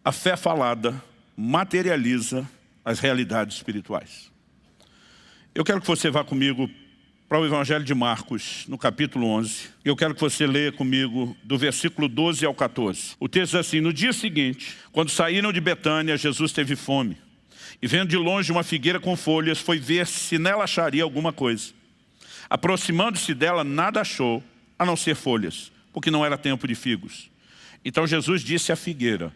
A fé falada materializa as realidades espirituais. Eu quero que você vá comigo para o Evangelho de Marcos, no capítulo 11. Eu quero que você leia comigo do versículo 12 ao 14. O texto diz assim: no dia seguinte, quando saíram de Betânia, Jesus teve fome. E vendo de longe uma figueira com folhas, foi ver se nela acharia alguma coisa. Aproximando-se dela, nada achou, a não ser folhas, porque não era tempo de figos. Então Jesus disse à figueira,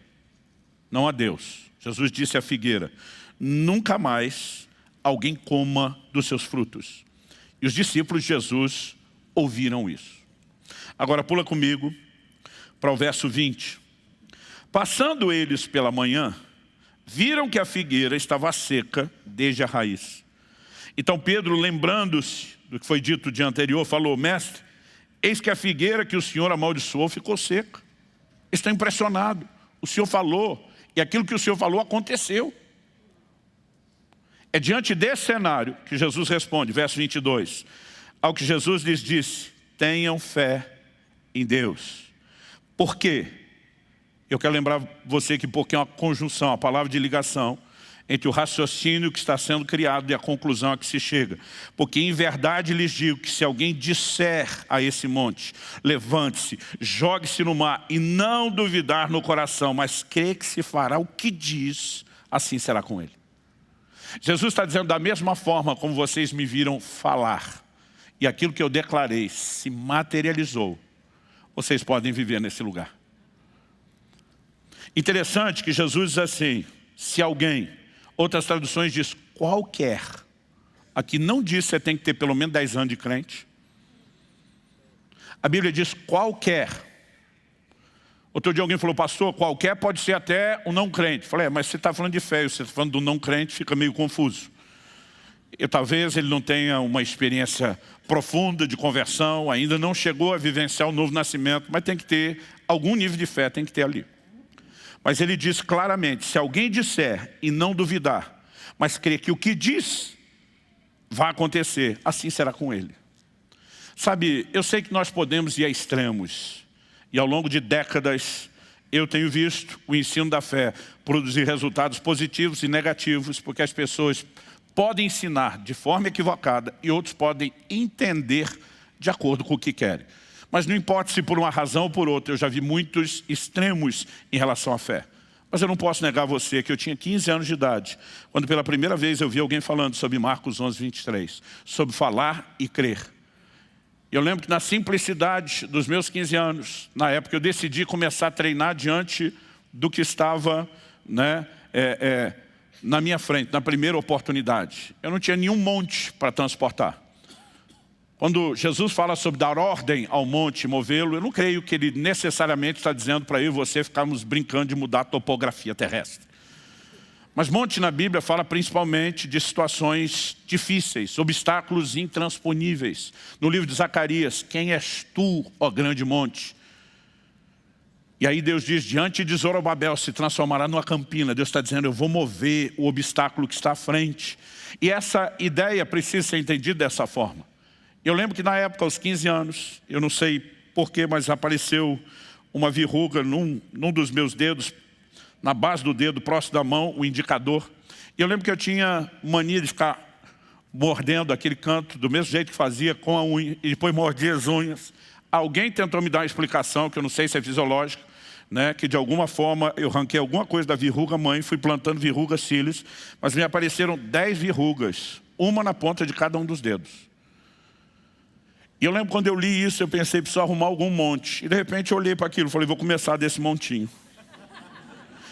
não a Deus, Jesus disse à figueira: nunca mais alguém coma dos seus frutos. E os discípulos de Jesus ouviram isso. Agora pula comigo para o verso 20. Passando eles pela manhã, viram que a figueira estava seca desde a raiz. Então Pedro, lembrando-se do que foi dito o dia anterior, falou: mestre, eis que a figueira que o Senhor amaldiçoou ficou seca. Estou impressionado. O Senhor falou, e aquilo que o Senhor falou aconteceu. É diante desse cenário que Jesus responde, verso 22. Ao que Jesus lhes disse: tenham fé em Deus. Por quê? Eu quero lembrar você que porque é uma conjunção, a palavra de ligação entre o raciocínio que está sendo criado e a conclusão a que se chega. Porque em verdade lhes digo que se alguém disser a esse monte: levante-se, jogue-se no mar, e não duvidar no coração, mas crê que se fará o que diz, assim será com ele. Jesus está dizendo: da mesma forma como vocês me viram falar, e aquilo que eu declarei se materializou, vocês podem viver nesse lugar. Interessante que Jesus diz assim: se alguém, outras traduções diz qualquer. Aqui não diz que você tem que ter pelo menos 10 anos de crente. A Bíblia diz qualquer. Outro dia alguém falou: pastor, qualquer pode ser até um não crente. Falei: mas você está falando de fé, você está falando do não crente, fica meio confuso. Talvez ele não tenha uma experiência profunda de conversão, ainda não chegou a vivenciar o novo nascimento, mas tem que ter algum nível de fé, tem que ter ali. Mas ele diz claramente: se alguém disser e não duvidar, mas crer que o que diz vai acontecer, assim será com ele. Sabe, eu sei que nós podemos ir a extremos. E ao longo de décadas, eu tenho visto o ensino da fé produzir resultados positivos e negativos, porque as pessoas podem ensinar de forma equivocada e outros podem entender de acordo com o que querem. Mas não importa se por uma razão ou por outra, eu já vi muitos extremos em relação à fé. Mas eu não posso negar a você que eu tinha 15 anos de idade, quando pela primeira vez eu vi alguém falando sobre Marcos 11, 23, sobre falar e crer. Eu lembro que na simplicidade dos meus 15 anos, na época eu decidi começar a treinar diante do que estava na minha frente, na primeira oportunidade. Eu não tinha nenhum monte para transportar. Quando Jesus fala sobre dar ordem ao monte, movê-lo, eu não creio que ele necessariamente está dizendo para eu e você ficarmos brincando de mudar a topografia terrestre. Mas monte na Bíblia fala principalmente de situações difíceis, obstáculos intransponíveis. No livro de Zacarias: quem és tu, ó grande monte? E aí Deus diz: diante de Zorobabel se transformará numa campina. Deus está dizendo: eu vou mover o obstáculo que está à frente. E essa ideia precisa ser entendida dessa forma. Eu lembro que na época, aos 15 anos, eu não sei porquê, mas apareceu uma verruga num dos meus dedos, na base do dedo, próximo da mão, o indicador. E eu lembro que eu tinha mania de ficar mordendo aquele canto, do mesmo jeito que fazia com a unha, e depois mordia as unhas. Alguém tentou me dar uma explicação, que eu não sei se é fisiológica, que de alguma forma eu arranquei alguma coisa da verruga mãe, fui plantando verrugas cílios, mas me apareceram 10 verrugas, uma na ponta de cada um dos dedos. E eu lembro quando eu li isso, eu pensei: preciso arrumar algum monte. E de repente eu olhei para aquilo e falei: vou começar desse montinho.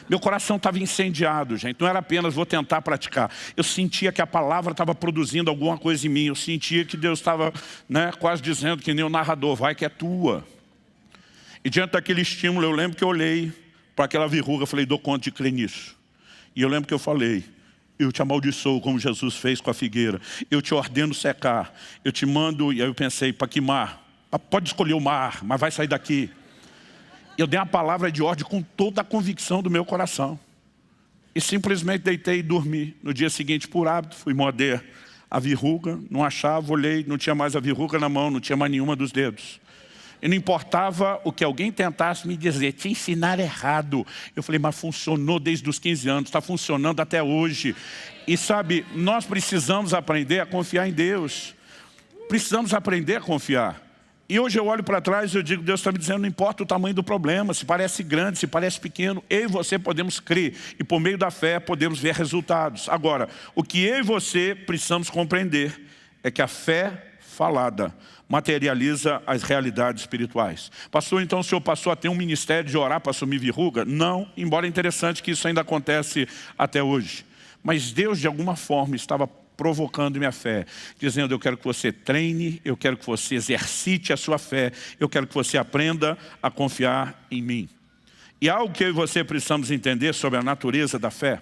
Meu coração estava incendiado, gente. Não era apenas vou tentar praticar. Eu sentia que a palavra estava produzindo alguma coisa em mim. Eu sentia que Deus estava quase dizendo que nem o narrador: vai que é tua. E diante daquele estímulo, eu lembro que eu olhei para aquela verruga e falei: dou conta de crer nisso. E eu lembro que eu falei: eu te amaldiçoo como Jesus fez com a figueira. Eu te ordeno secar. Eu te mando, e aí eu pensei: para que mar? Pode escolher o mar, mas vai sair daqui. Eu dei uma palavra de ordem com toda a convicção do meu coração. E simplesmente deitei e dormi. No dia seguinte, por hábito, fui morder a verruga, não achava, olhei, não tinha mais a verruga na mão, não tinha mais nenhuma dos dedos. E não importava o que alguém tentasse me dizer, te ensinar errado. Eu falei, mas funcionou desde os 15 anos, está funcionando até hoje. E sabe, nós precisamos aprender a confiar em Deus. Precisamos aprender a confiar. E hoje eu olho para trás e eu digo, Deus está me dizendo, não importa o tamanho do problema, se parece grande, se parece pequeno, eu e você podemos crer. E por meio da fé podemos ver resultados. Agora, o que eu e você precisamos compreender é que a fé falada materializa as realidades espirituais. Pastor, então o senhor passou a ter um ministério de orar para assumir verruga? Não, embora é interessante que isso ainda acontece até hoje. Mas Deus de alguma forma estava provocando minha fé, dizendo, eu quero que você treine, eu quero que você exercite a sua fé, eu quero que você aprenda a confiar em mim. E algo que eu e você precisamos entender sobre a natureza da fé,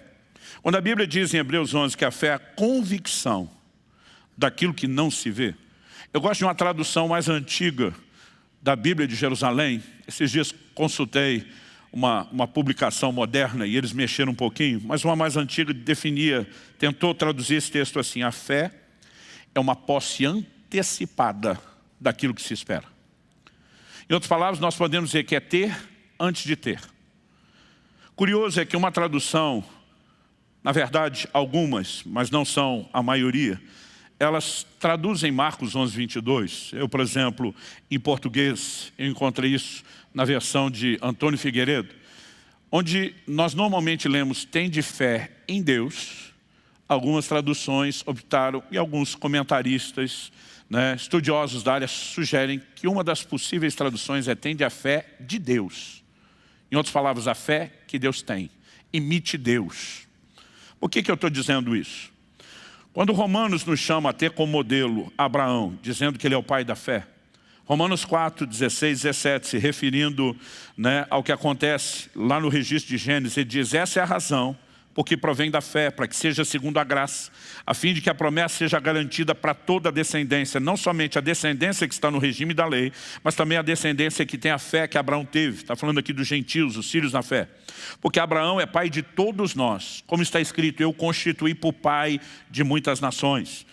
quando a Bíblia diz em Hebreus 11 que a fé é a convicção daquilo que não se vê, eu gosto de uma tradução mais antiga da Bíblia de Jerusalém. Esses dias consultei uma publicação moderna e eles mexeram um pouquinho, mas uma mais antiga tentou traduzir esse texto assim, a fé é uma posse antecipada daquilo que se espera. Em outras palavras, nós podemos dizer que é ter antes de ter. Curioso é que uma tradução, na verdade algumas, mas não são a maioria, elas traduzem Marcos 11, 22. Eu, por exemplo, em português, eu encontrei isso na versão de Antônio Figueiredo, onde nós normalmente lemos tende fé em Deus. Algumas traduções optaram, e alguns comentaristas, estudiosos da área, sugerem que uma das possíveis traduções é tende a fé de Deus. Em outras palavras, a fé que Deus tem. Imite Deus. Por que eu estou dizendo isso? Quando Romanos nos chama a ter como modelo Abraão, dizendo que ele é o pai da fé, Romanos 4, 16, 17, se referindo ao que acontece lá no registro de Gênesis, ele diz, essa é a razão porque provém da fé, para que seja segundo a graça, a fim de que a promessa seja garantida para toda a descendência, não somente a descendência que está no regime da lei, mas também a descendência que tem a fé que Abraão teve. Está falando aqui dos gentios, os filhos na fé. Porque Abraão é pai de todos nós, como está escrito, eu constituí por pai de muitas nações.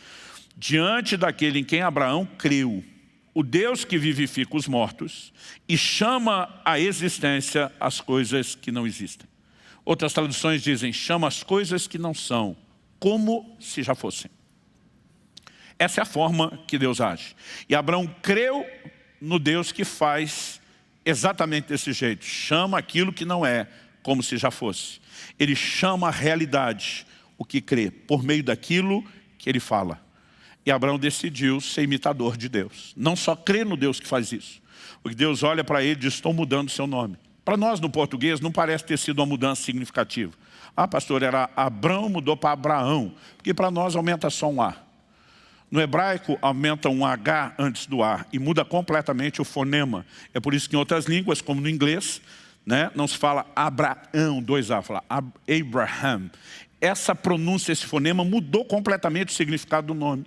Diante daquele em quem Abraão creu, o Deus que vivifica os mortos e chama à existência as coisas que não existem. Outras traduções dizem, chama as coisas que não são, como se já fossem. Essa é a forma que Deus age. E Abraão creu no Deus que faz exatamente desse jeito. Chama aquilo que não é, como se já fosse. Ele chama a realidade, o que crê, por meio daquilo que ele fala. E Abraão decidiu ser imitador de Deus. Não só crer no Deus que faz isso. Porque Deus olha para ele e diz, estou mudando o seu nome. Para nós, no português, não parece ter sido uma mudança significativa. Ah, pastor, era Abrão, mudou para Abraão. Porque para nós aumenta só um A. No hebraico, aumenta um H antes do A. E muda completamente o fonema. É por isso que em outras línguas, como no inglês, não se fala Abraão, 2A, fala Abraham. Essa pronúncia, esse fonema, mudou completamente o significado do nome.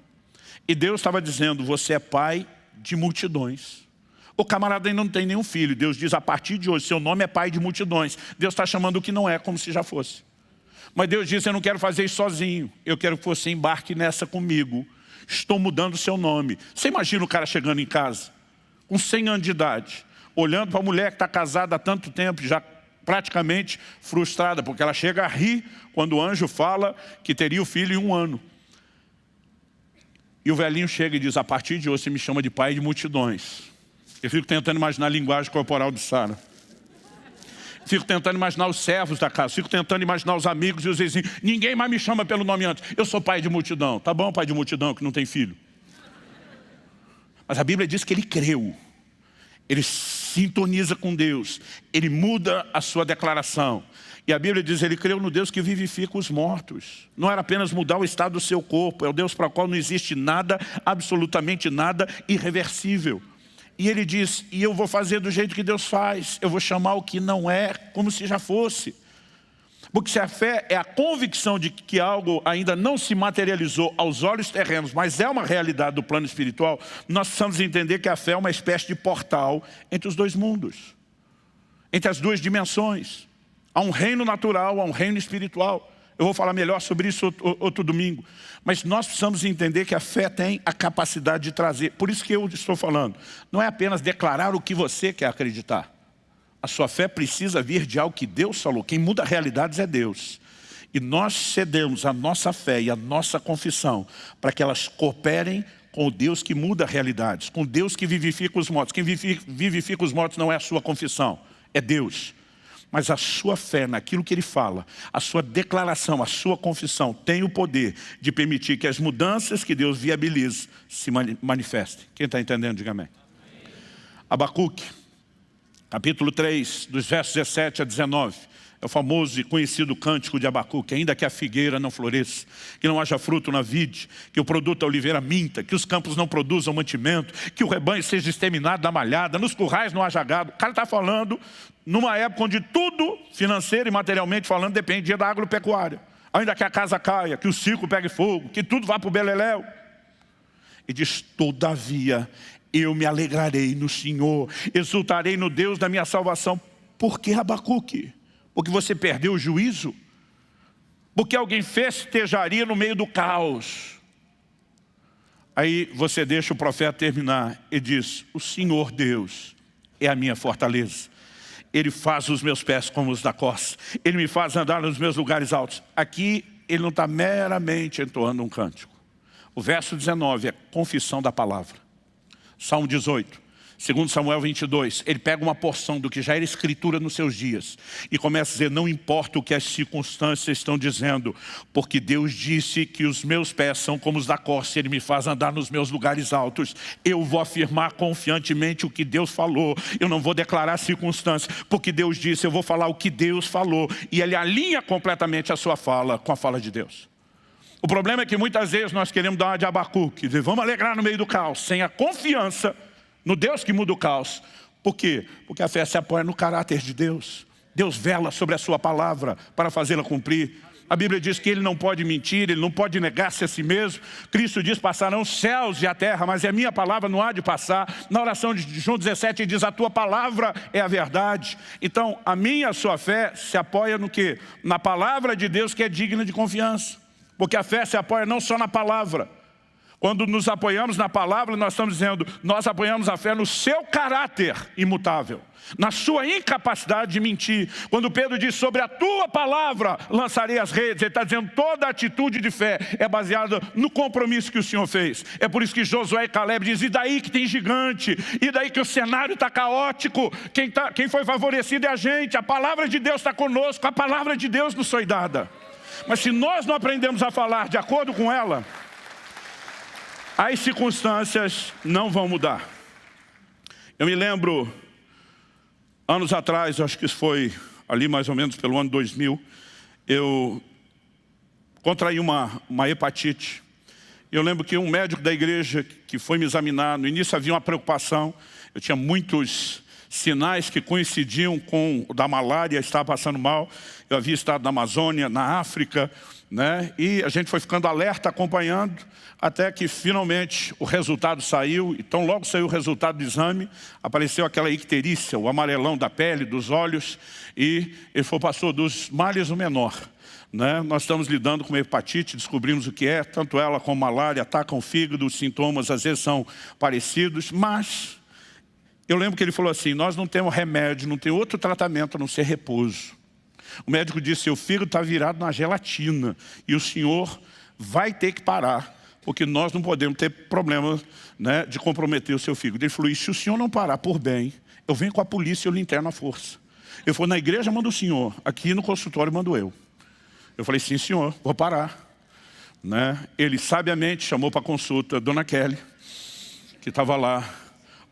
E Deus estava dizendo, você é pai de multidões. O camarada ainda não tem nenhum filho. Deus diz, a partir de hoje, seu nome é pai de multidões. Deus está chamando o que não é, como se já fosse. Mas Deus diz, eu não quero fazer isso sozinho. Eu quero que você embarque nessa comigo. Estou mudando o seu nome. Você imagina o cara chegando em casa, com 100 anos de idade, olhando para a mulher que está casada há tanto tempo, já praticamente frustrada, porque ela chega a rir quando o anjo fala que teria o filho em 1 ano. E o velhinho chega e diz, a partir de hoje você me chama de pai de multidões. Eu fico tentando imaginar a linguagem corporal de Sara. Fico tentando imaginar os servos da casa. Fico tentando imaginar os amigos e os vizinhos. Ninguém mais me chama pelo nome antes. Eu sou pai de multidão. Tá bom, pai de multidão, que não tem filho. Mas a Bíblia diz que ele creu. Ele sintoniza com Deus. Ele muda a sua declaração. E a Bíblia diz, ele creu no Deus que vivifica os mortos. Não era apenas mudar o estado do seu corpo. É o Deus para o qual não existe nada, absolutamente nada, irreversível. E ele diz, e eu vou fazer do jeito que Deus faz. Eu vou chamar o que não é, como se já fosse. Porque se a fé é a convicção de que algo ainda não se materializou aos olhos terrenos, mas é uma realidade do plano espiritual, nós precisamos entender que a fé é uma espécie de portal entre os dois mundos. Entre as duas dimensões. Há um reino natural, há um reino espiritual. Eu vou falar melhor sobre isso outro domingo. Mas nós precisamos entender que a fé tem a capacidade de trazer. Por isso que eu estou falando. Não é apenas declarar o que você quer acreditar. A sua fé precisa vir de algo que Deus falou. Quem muda realidades é Deus. E nós cedemos a nossa fé e a nossa confissão para que elas cooperem com o Deus que muda realidades, com o Deus que vivifica os mortos. Quem vivifica os mortos não é a sua confissão, é Deus. Mas a sua fé naquilo que Ele fala, a sua declaração, a sua confissão tem o poder de permitir que as mudanças que Deus viabiliza se manifestem. Quem está entendendo, diga amém. Abacuque, capítulo 3, dos versos 17 a 19. É o famoso e conhecido cântico de Abacuque. Ainda que a figueira não floresça, que não haja fruto na vide, que o produto da oliveira minta, que os campos não produzam mantimento, que o rebanho seja exterminado da malhada, nos currais não haja gado. O cara está falando numa época onde tudo, financeiro e materialmente falando, dependia da agropecuária. Ainda que a casa caia, que o circo pegue fogo, que tudo vá para o beleléu. E diz, todavia, eu me alegrarei no Senhor, exultarei no Deus da minha salvação. Por que, Abacuque? Porque você perdeu o juízo? Porque alguém festejaria no meio do caos? Aí você deixa o profeta terminar e diz, o Senhor Deus é a minha fortaleza. Ele faz os meus pés como os da corça. Ele me faz andar nos meus lugares altos. Aqui ele não está meramente entoando um cântico. O verso 19 é confissão da palavra. Salmo 18. Segundo Samuel 22, ele pega uma porção do que já era escritura nos seus dias e começa a dizer, não importa o que as circunstâncias estão dizendo, porque Deus disse que os meus pés são como os da corça, Ele me faz andar nos meus lugares altos. Eu vou afirmar confiantemente o que Deus falou, eu não vou declarar circunstâncias, porque Deus disse, eu vou falar o que Deus falou. E Ele alinha completamente a sua fala com a fala de Deus. O problema é que muitas vezes nós queremos dar uma de Abacuque, dizer, vamos alegrar no meio do caos, sem a confiança no Deus que muda o caos. Por quê? Porque a fé se apoia no caráter de Deus. Deus vela sobre a sua palavra para fazê-la cumprir. A Bíblia diz que Ele não pode mentir, Ele não pode negar-se a si mesmo. Cristo diz, passarão os céus e a terra, mas a minha palavra não há de passar. Na oração de João 17, ele diz, a tua palavra é a verdade. Então, a minha e a sua fé se apoia no quê? Na palavra de Deus, que é digna de confiança. Porque a fé se apoia não só na palavra. Quando nos apoiamos na palavra, nós estamos dizendo, nós apoiamos a fé no seu caráter imutável, na sua incapacidade de mentir. Quando Pedro diz, sobre a tua palavra lançarei as redes, ele está dizendo, toda atitude de fé é baseada no compromisso que o Senhor fez. É por isso que Josué e Caleb dizem, e daí que tem gigante, e daí que o cenário está caótico, quem foi favorecido é a gente, a palavra de Deus está conosco, a palavra de Deus nos foi dada. Mas se nós não aprendemos a falar de acordo com ela, as circunstâncias não vão mudar. Eu me lembro, anos atrás, acho que isso foi ali mais ou menos pelo ano 2000, eu contraí uma hepatite. Eu lembro que um médico da igreja que foi me examinar, no início havia uma preocupação, eu tinha muitos sinais que coincidiam com o da malária, estava passando mal. Eu havia estado na Amazônia, na África, né? E a gente foi ficando alerta, acompanhando, até que finalmente o resultado saiu. Então logo saiu o resultado do exame, apareceu aquela icterícia, o amarelão da pele, dos olhos, e ele passou dos males o menor. Né? Nós estamos lidando com hepatite, descobrimos o que é, tanto ela como malária atacam o fígado, os sintomas às vezes são parecidos, mas eu lembro que ele falou assim, nós não temos remédio, não tem outro tratamento a não ser repouso. O médico disse, seu fígado está virado na gelatina e o senhor vai ter que parar, porque nós não podemos ter problema, né, de comprometer o seu fígado. Ele falou, e se o senhor não parar por bem, eu venho com a polícia e eu lhe interno à força. Ele falou, na igreja manda o senhor, aqui no consultório mando eu. Eu falei, sim senhor, vou parar. Né? Ele sabiamente chamou para consulta Dona Kelly, que estava lá,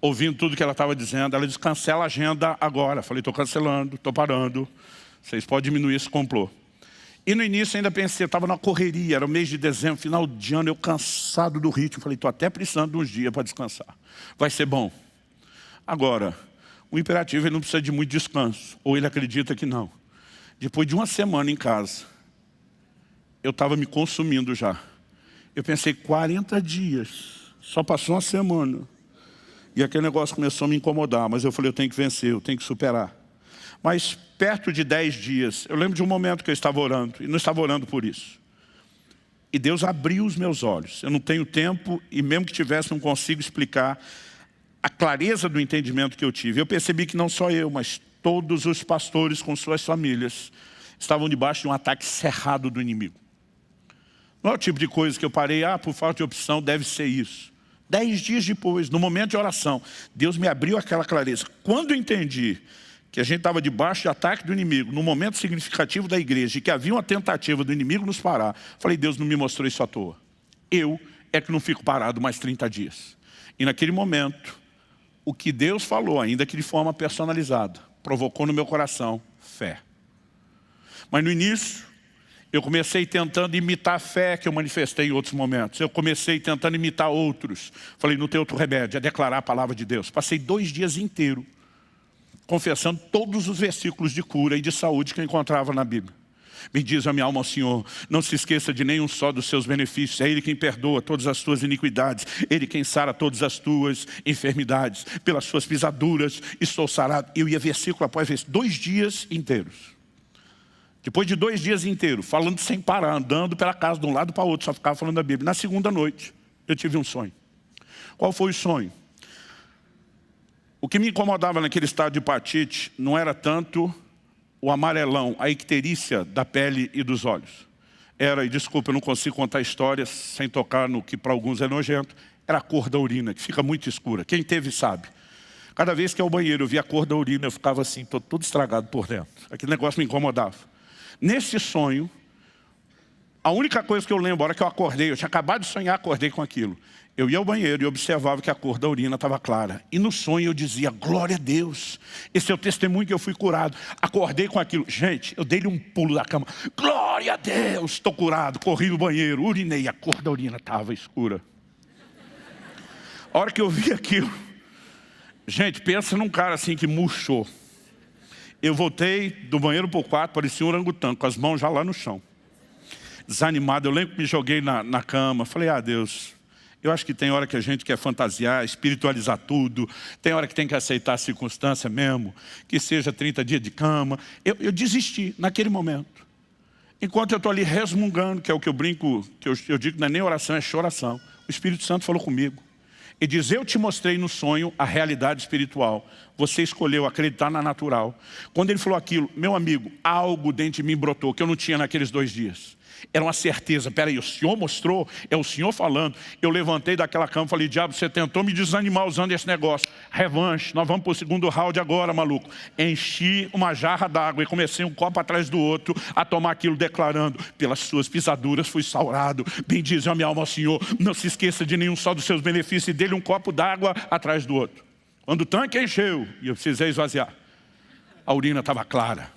ouvindo tudo que ela estava dizendo. Ela disse, cancela a agenda agora. Eu falei, estou cancelando, estou parando. Vocês podem diminuir esse complô. E no início ainda pensei, eu estava na correria, era o mês de dezembro, final de ano, eu cansado do ritmo. Falei, estou até precisando de uns dias para descansar. Vai ser bom. Agora, o imperativo ele não precisa de muito descanso. Ou ele acredita que não. Depois de uma semana em casa, eu estava me consumindo já. Eu pensei, 40 dias, só passou uma semana. E aquele negócio começou a me incomodar, mas eu falei, eu tenho que vencer, eu tenho que superar. Mas perto de 10 dias, eu lembro de um momento que eu estava orando, e não estava orando por isso. E Deus abriu os meus olhos. Eu não tenho tempo, e mesmo que tivesse, não consigo explicar a clareza do entendimento que eu tive. Eu percebi que não só eu, mas todos os pastores com suas famílias estavam debaixo de um ataque cerrado do inimigo. Não é o tipo de coisa que eu parei, por falta de opção, deve ser isso. 10 dias depois, no momento de oração, Deus me abriu aquela clareza. Quando eu entendi que a gente estava debaixo de ataque do inimigo, num momento significativo da igreja, e que havia uma tentativa do inimigo nos parar, falei, Deus não me mostrou isso à toa. Eu é que não fico parado mais 30 dias. E naquele momento, o que Deus falou, ainda que de forma personalizada, provocou no meu coração fé. Mas no início, eu comecei tentando imitar a fé que eu manifestei em outros momentos. Eu comecei tentando imitar outros. Falei, não tem outro remédio, é declarar a palavra de Deus. Passei 2 dias inteiros confessando todos os versículos de cura e de saúde que eu encontrava na Bíblia. Bendiz a minha alma ao Senhor, não se esqueça de nenhum só dos seus benefícios. É Ele quem perdoa todas as tuas iniquidades, Ele quem sara todas as tuas enfermidades. Pelas suas pisaduras estou sarado. Eu ia versículo após versículo, 2 dias inteiros. Depois de 2 dias inteiros, falando sem parar, andando pela casa de um lado para o outro, só ficava falando da Bíblia. Na segunda noite, eu tive um sonho. Qual foi o sonho? O que me incomodava naquele estado de hepatite não era tanto o amarelão, a icterícia da pele e dos olhos. Era, e desculpa, eu não consigo contar histórias sem tocar no que para alguns é nojento, era a cor da urina, que fica muito escura. Quem teve sabe. Cada vez que ia ao banheiro eu via a cor da urina, eu ficava assim, todo estragado por dentro. Aquele negócio me incomodava. Nesse sonho, a única coisa que eu lembro, a hora que eu acordei, eu tinha acabado de sonhar, acordei com aquilo. Eu ia ao banheiro e observava que a cor da urina estava clara. E no sonho eu dizia, glória a Deus, esse é o testemunho que eu fui curado. Acordei com aquilo. Gente, eu dei-lhe um pulo da cama. Glória a Deus, estou curado. Corri no banheiro, urinei, a cor da urina estava escura. A hora que eu vi aquilo, gente, pensa num cara assim que murchou. Eu voltei do banheiro para o quarto, parecia um orangotango, com as mãos já lá no chão. Desanimado, eu lembro que me joguei na cama. Falei, Deus, eu acho que tem hora que a gente quer fantasiar, espiritualizar tudo. Tem hora que tem que aceitar a circunstância mesmo, que seja 30 dias de cama. Eu desisti naquele momento. Enquanto eu estou ali resmungando, que é o que eu brinco, que eu digo que não é nem oração, é choração. O Espírito Santo falou comigo. Ele diz, eu te mostrei no sonho a realidade espiritual. Você escolheu acreditar na natural. Quando ele falou aquilo, meu amigo, algo dentro de mim brotou, que eu não tinha naqueles 2 dias. Era uma certeza, peraí, o Senhor mostrou, é o Senhor falando. Eu levantei daquela cama e falei, diabo, você tentou me desanimar usando esse negócio. Revanche, nós vamos para o segundo round agora, maluco. Enchi uma jarra d'água e comecei um copo atrás do outro a tomar aquilo declarando, pelas suas pisaduras fui sarado. Bendize a minha alma ao Senhor, não se esqueça de nenhum só dos seus benefícios. E dele um copo d'água atrás do outro. Quando o tanque encheu e eu precisei esvaziar, a urina estava clara.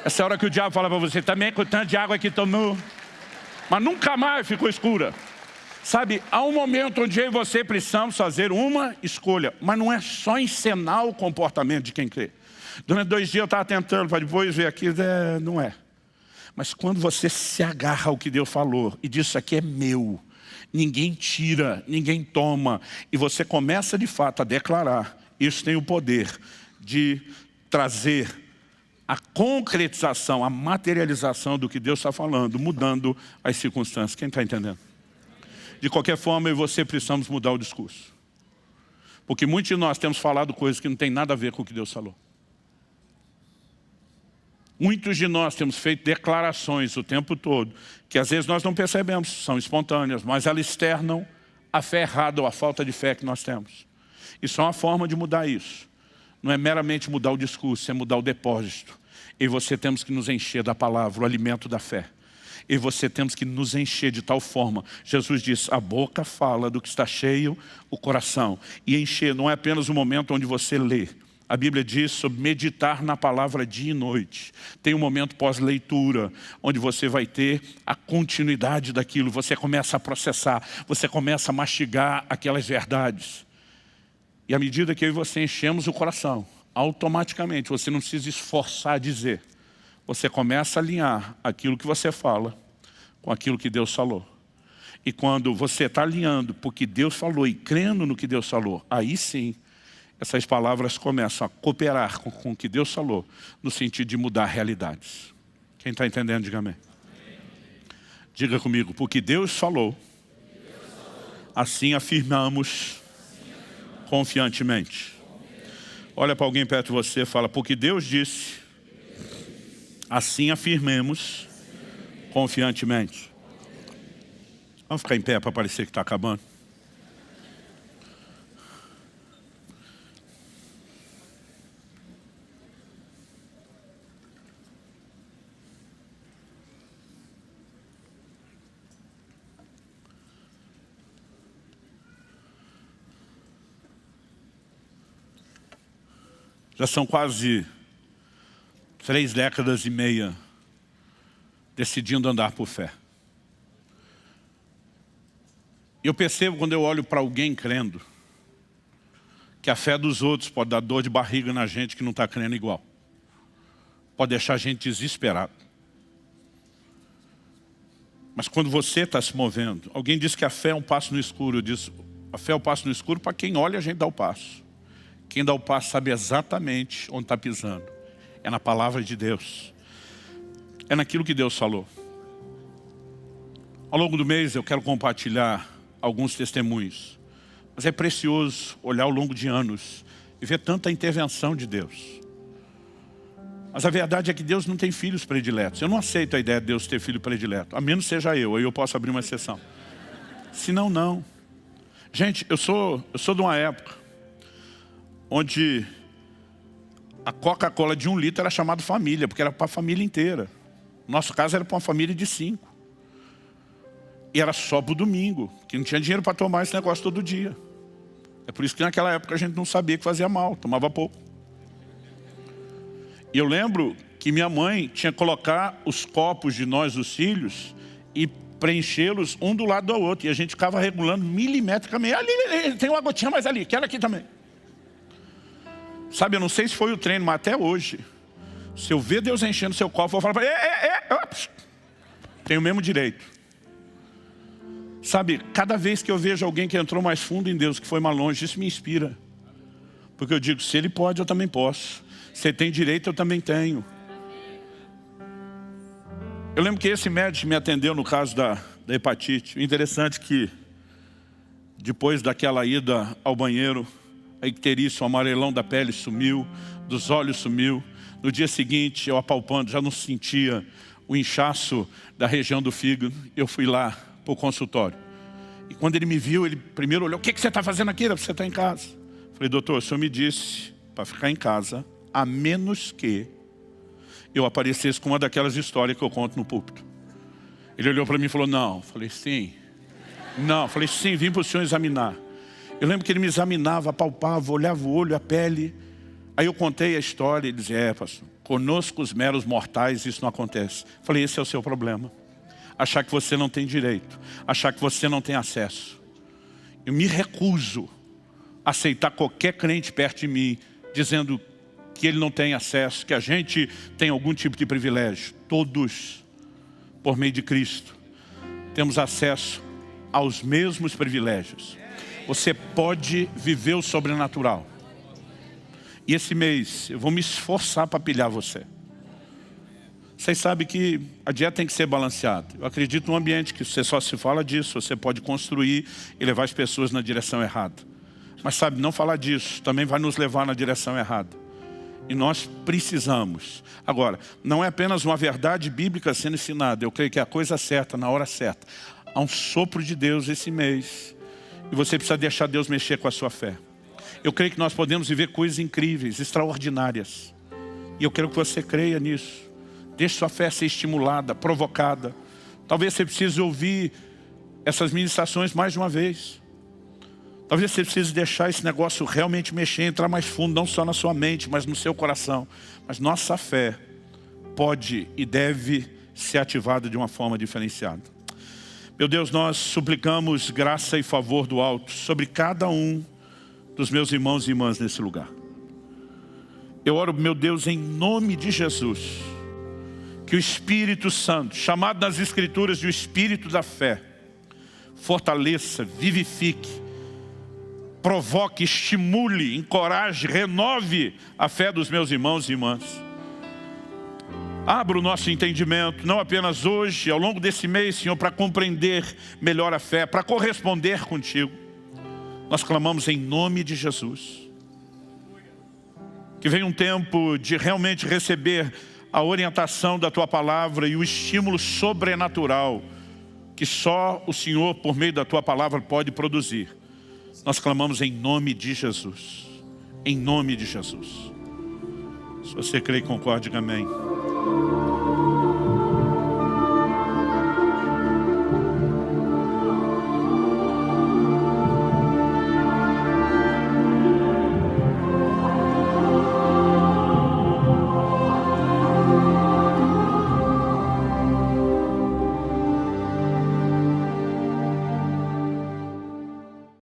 Essa é a hora que o diabo fala para você, também com o tanto de água que tomou, mas nunca mais ficou escura. Sabe, há um momento onde eu e você precisamos fazer uma escolha, mas não é só encenar o comportamento de quem crê. Durante 2 dias eu estava tentando, para depois ver aqui, não é. Mas quando você se agarra ao que Deus falou e diz, isso aqui é meu, ninguém tira, ninguém toma, e você começa de fato a declarar, isso tem o poder de trazer a concretização, a materialização do que Deus está falando, mudando as circunstâncias. Quem está entendendo? De qualquer forma, eu e você precisamos mudar o discurso. Porque muitos de nós temos falado coisas que não tem nada a ver com o que Deus falou. Muitos de nós temos feito declarações o tempo todo, que às vezes nós não percebemos, são espontâneas, mas elas externam a fé errada ou a falta de fé que nós temos. E só uma forma de mudar isso. Não é meramente mudar o discurso, é mudar o depósito. E você temos que nos encher da palavra, o alimento da fé. E você temos que nos encher de tal forma. Jesus diz, a boca fala do que está cheio, o coração. E encher não é apenas o momento onde você lê. A Bíblia diz sobre meditar na palavra dia e noite. Tem um momento pós-leitura, onde você vai ter a continuidade daquilo. Você começa a processar, você começa a mastigar aquelas verdades. E à medida que eu e você enchemos o coração, automaticamente, você não precisa esforçar a dizer. Você começa a alinhar aquilo que você fala com aquilo que Deus falou. E quando você está alinhando porque Deus falou e crendo no que Deus falou, aí sim, essas palavras começam a cooperar com o que Deus falou, no sentido de mudar realidades. Quem está entendendo, diga amém. Diga comigo, porque Deus falou, assim afirmamos confiantemente. Olha para alguém perto de você e fala, porque Deus disse, assim afirmemos confiantemente. Vamos ficar em pé para parecer que está acabando. Já são quase 3 décadas e meia decidindo andar por fé. Eu percebo quando eu olho para alguém crendo, que a fé dos outros pode dar dor de barriga na gente que não está crendo igual. Pode deixar a gente desesperado. Mas quando você está se movendo, alguém diz que a fé é um passo no escuro. Eu disse, a fé é um passo no escuro para quem olha a gente dá o passo. Quem dá o passo sabe exatamente onde está pisando. É na palavra de Deus. É naquilo que Deus falou. Ao longo do mês eu quero compartilhar alguns testemunhos. Mas é precioso olhar ao longo de anos e ver tanta intervenção de Deus. Mas a verdade é que Deus não tem filhos prediletos. Eu não aceito a ideia de Deus ter filho predileto. A menos seja eu, aí eu posso abrir uma exceção. Senão, não. Gente, eu sou de uma época onde a Coca-Cola de 1 litro era chamada família, porque era para a família inteira. No nosso caso era para uma família de 5. E era só para o domingo, que não tinha dinheiro para tomar esse negócio todo dia. É por isso que naquela época a gente não sabia que fazia mal, tomava pouco. E eu lembro que minha mãe tinha que colocar os copos de nós, os filhos, e preenchê-los um do lado do outro. E a gente ficava regulando milimetricamente. Ali, tem uma gotinha mais ali, quero aqui também. Sabe, eu não sei se foi o treino, mas até hoje, se eu ver Deus enchendo seu copo, eu vou falar para ele, tem o mesmo direito. Sabe, cada vez que eu vejo alguém que entrou mais fundo em Deus, que foi mais longe, isso me inspira. Porque eu digo, se ele pode, eu também posso. Se ele tem direito, eu também tenho. Eu lembro que esse médico me atendeu no caso da hepatite. O interessante é que, depois daquela ida ao banheiro, a icterícia, o amarelão da pele sumiu, dos olhos sumiu. No dia seguinte, eu apalpando, já não sentia o inchaço da região do fígado. Eu fui lá para o consultório. E quando ele me viu, ele primeiro olhou, o que você está fazendo aqui? Você está em casa. Eu falei, doutor, o senhor me disse para ficar em casa, a menos que eu aparecesse com uma daquelas histórias que eu conto no púlpito. Ele olhou para mim e falou, não. Eu falei, sim. Não, eu falei, sim, vim para o senhor examinar. Eu lembro que ele me examinava, apalpava, olhava o olho, a pele. Aí eu contei a história e ele dizia, pastor, conosco os meros mortais isso não acontece. Eu falei, esse é o seu problema. Achar que você não tem direito, achar que você não tem acesso. Eu me recuso a aceitar qualquer crente perto de mim, dizendo que ele não tem acesso, que a gente tem algum tipo de privilégio. Todos, por meio de Cristo, temos acesso aos mesmos privilégios. Você pode viver o sobrenatural. E esse mês eu vou me esforçar para pilhar você. Vocês sabem que a dieta tem que ser balanceada. Eu acredito num ambiente que você só se fala disso, você pode construir e levar as pessoas na direção errada. Mas sabe, não falar disso também vai nos levar na direção errada. E nós precisamos. Agora, não é apenas uma verdade bíblica sendo ensinada. Eu creio que é a coisa certa, na hora certa. Há um sopro de Deus esse mês. E você precisa deixar Deus mexer com a sua fé. Eu creio que nós podemos viver coisas incríveis, extraordinárias. E eu quero que você creia nisso. Deixe sua fé ser estimulada, provocada. Talvez você precise ouvir essas ministrações mais de uma vez. Talvez você precise deixar esse negócio realmente mexer, entrar mais fundo, não só na sua mente, mas no seu coração. Mas nossa fé pode e deve ser ativada de uma forma diferenciada. Meu Deus, nós suplicamos graça e favor do alto sobre cada um dos meus irmãos e irmãs nesse lugar. Eu oro, meu Deus, em nome de Jesus, que o Espírito Santo, chamado nas Escrituras de o Espírito da fé, fortaleça, vivifique provoque, estimule, encoraje, renove a fé dos meus irmãos e irmãs. Abra o nosso entendimento, não apenas hoje, ao longo desse mês, Senhor, para compreender melhor a fé, para corresponder contigo. Nós clamamos em nome de Jesus. Que venha um tempo de realmente receber a orientação da Tua Palavra e o estímulo sobrenatural que só o Senhor, por meio da Tua Palavra, pode produzir. Nós clamamos em nome de Jesus. Em nome de Jesus. Se você crê e concorda, diga amém.